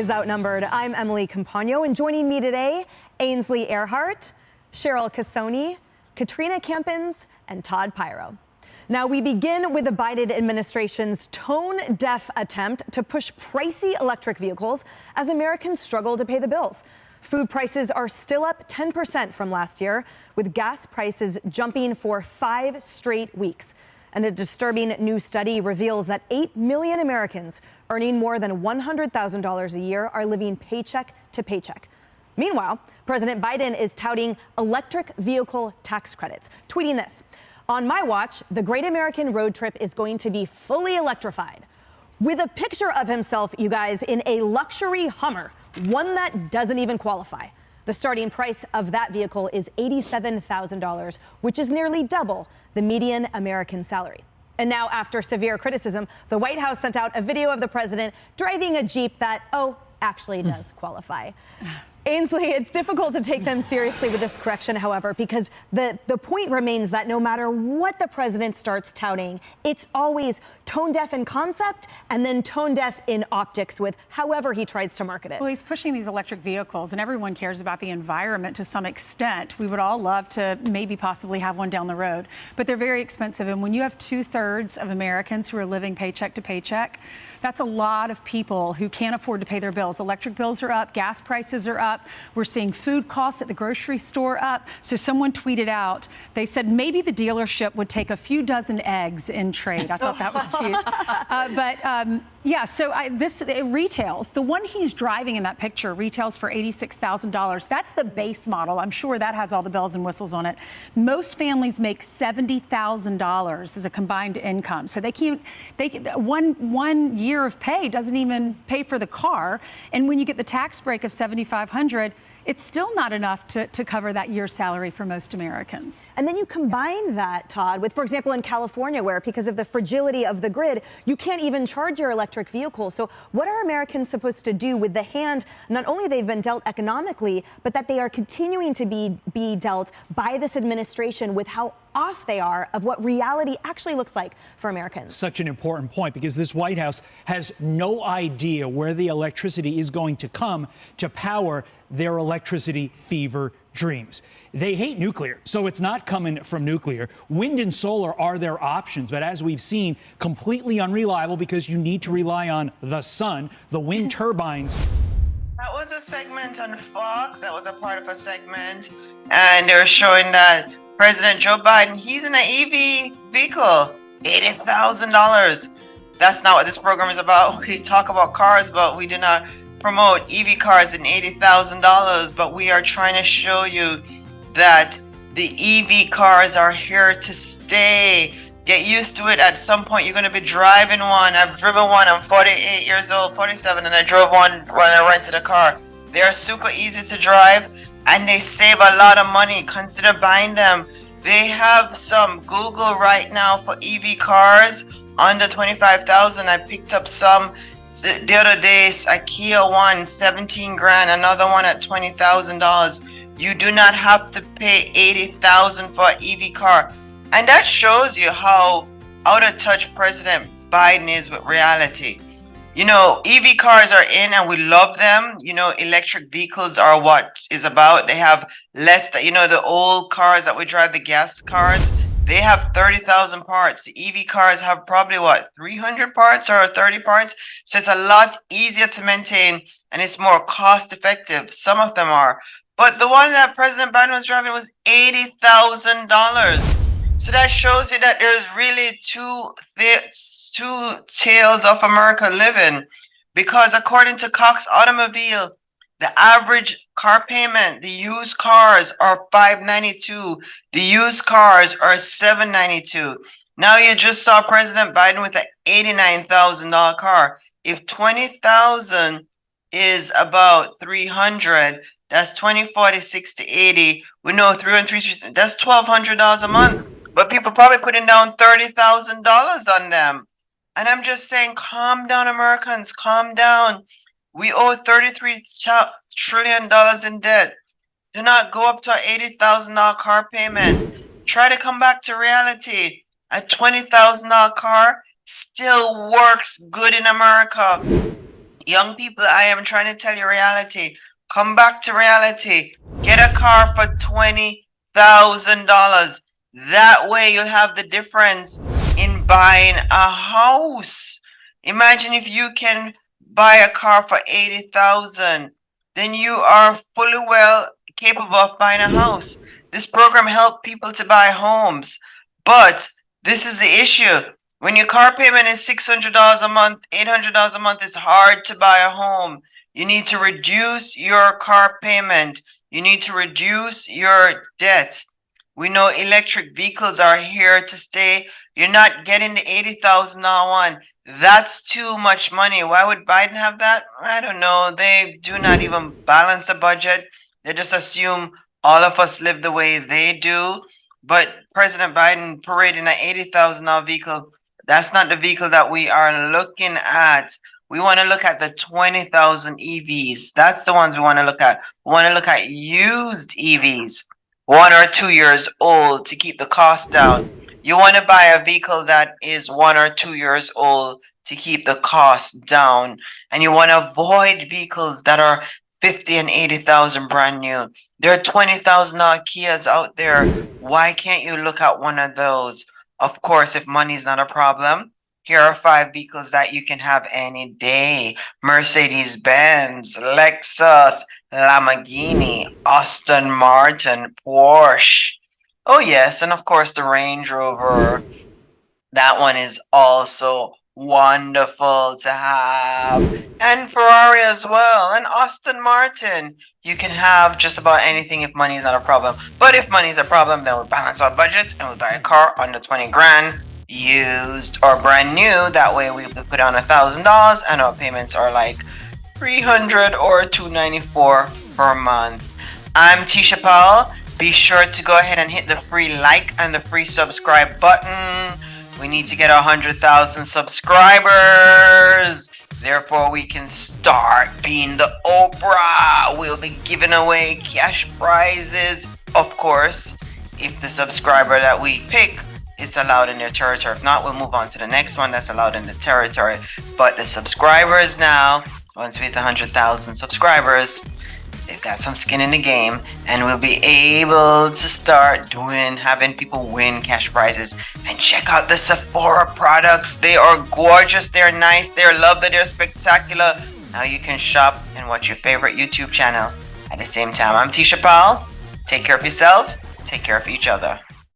is Outnumbered. I'm Emily Campagno, and joining me today, Ainsley Earhardt, Cheryl Casoni, Katrina Campins, and Todd Pyro. Now, we begin with the Biden administration's tone-deaf attempt to push pricey electric vehicles as Americans struggle to pay the bills. Food prices are still up 10% from last year, with gas prices jumping for 5 straight weeks. And a disturbing new study reveals that 8 million Americans earning more than $100,000 a year are living paycheck to paycheck. Meanwhile, President Biden is touting electric vehicle tax credits, tweeting this: "On my watch, the Great American Road Trip is going to be fully electrified," with a picture of himself, you guys, in a luxury Hummer, one that doesn't even qualify. The starting price of that vehicle is $87,000, which is nearly double the median American salary. And now, after severe criticism, the White House sent out a video of the president driving a Jeep that, actually does qualify. Ainsley, it's difficult to take them seriously with this correction, however, because the point remains that no matter what the president starts touting, it's always tone deaf in concept and then tone deaf in optics with however he tries to market it. Well, he's pushing these electric vehicles, and everyone cares about the environment to some extent. We would all love to maybe possibly have one down the road, but they're very expensive. And when you have 2/3 of Americans who are living paycheck to paycheck, that's a lot of people who can't afford to pay their bills. Electric bills are up, gas prices are up. We're seeing food costs at the grocery store up. So someone tweeted out, they said maybe the dealership would take a few dozen eggs in trade. I thought that was cute. Yeah, so it retails. The one he's driving in that picture retails for $86,000. That's the base model. I'm sure that has all the bells and whistles on it. Most families make $70,000 as a combined income. So one year of pay doesn't even pay for the car. And when you get the tax break of $7,500, it's still not enough to cover that year's salary for most Americans. And then you combine that, Todd, with, for example, in California, where because of the fragility of the grid, you can't even charge your electric vehicle. So what are Americans supposed to do with the hand not only they've been dealt economically, but that they are continuing to be dealt by this administration with how off they are of what reality actually looks like for Americans? Such an important point, because this White House has no idea where the electricity is going to come to power their electricity fever dreams. They hate nuclear, so it's not coming from nuclear. Wind and solar are their options, but as we've seen, completely unreliable because you need to rely on the sun, the wind turbines. That was a segment on Fox. That was a part of a segment, and they were showing that President Joe Biden, he's in an EV vehicle, $80,000. That's not what this program is about. We talk about cars, but we do not promote EV cars in $80,000. But we are trying to show you that the EV cars are here to stay. Get used to it. At some point, you're going to be driving one. I've driven one. I'm 48 years old, 47, and I drove one when I rented a car. They are super easy to drive, and they save a lot of money. Consider buying them. They have some Google right now for EV cars under $25,000. I picked up some the other day. A Kia one, 17 grand. Another one at $20,000. You do not have to pay $80,000 for an EV car. And that shows you how out of touch President Biden is with reality. You know, EV cars are in and we love them. You know, electric vehicles are what is about. They have less, the old cars that we drive, the gas cars, they have 30,000 parts. The EV cars have probably 300 parts or 30 parts. So it's a lot easier to maintain and it's more cost effective. Some of them are. But the one that President Biden was driving was $80,000. So that shows you that there's really two tales of America living, because according to Cox Automobile, the average car payment, the used cars are $592. The used cars are $792. Now you just saw President Biden with an $89,000 car. If $20,000 is about 300, that's 20, 40, 60, 80. We know 300, that's $1,200 a month. But people probably putting down $30,000 on them. And I'm just saying, calm down, Americans, calm down. We owe $33 trillion in debt. Do not go up to an $80,000 car payment. Try to come back to reality. A $20,000 car still works good in America. Young people, I am trying to tell you reality. Come back to reality. Get a car for $20,000. That way you'll have the difference in buying a house. Imagine if you can buy a car for 80,000, then you are fully well capable of buying a house. This program helps people to buy homes, but this is the issue. When your car payment is $600 a month, $800 a month, it's hard to buy a home. You need to reduce your car payment. You need to reduce your debt. We know electric vehicles are here to stay. You're not getting the $80,000 one. That's too much money. Why would Biden have that? I don't know. They do not even balance the budget. They just assume all of us live the way they do. But President Biden parading an $80,000 vehicle, that's not the vehicle that we are looking at. We want to look at the 20,000 EVs. That's the ones we want to look at. We want to look at used EVs, 1 or 2 years old, to keep the cost down. You want to buy a vehicle that is 1 or 2 years old to keep the cost down. And you want to avoid vehicles that are 50 and 80,000 brand new. There are $20,000 Kias out there. Why can't you look at one of those? Of course, if money is not a problem, here are 5 vehicles that you can have any day. Mercedes-Benz, Lexus, Lamborghini, Aston Martin, Porsche. Oh yes, and of course the Range Rover. That one is also wonderful to have. And Ferrari as well, and Aston Martin. You can have just about anything if money is not a problem. But if money is a problem, then we balance our budget and we buy a car under 20 grand, used or brand new. That way we put on $1,000 and our payments are like $300 or $294 per month. I'm Tisha Powell. Be sure to go ahead and hit the free like and the free subscribe button. We need to get 100,000 subscribers. Therefore, we can start being the Oprah. We'll be giving away cash prizes. Of course, if the subscriber that we pick is allowed in their territory. If not, we'll move on to the next one that's allowed in the territory. But the subscribers now, once we hit 100,000 subscribers, they've got some skin in the game, and we'll be able to start having people win cash prizes. And check out the Sephora products. They are gorgeous, they're nice, they're lovely, they're spectacular. Now you can shop and watch your favorite YouTube channel at the same time. I'm Tisha Powell. Take care of yourself, take care of each other.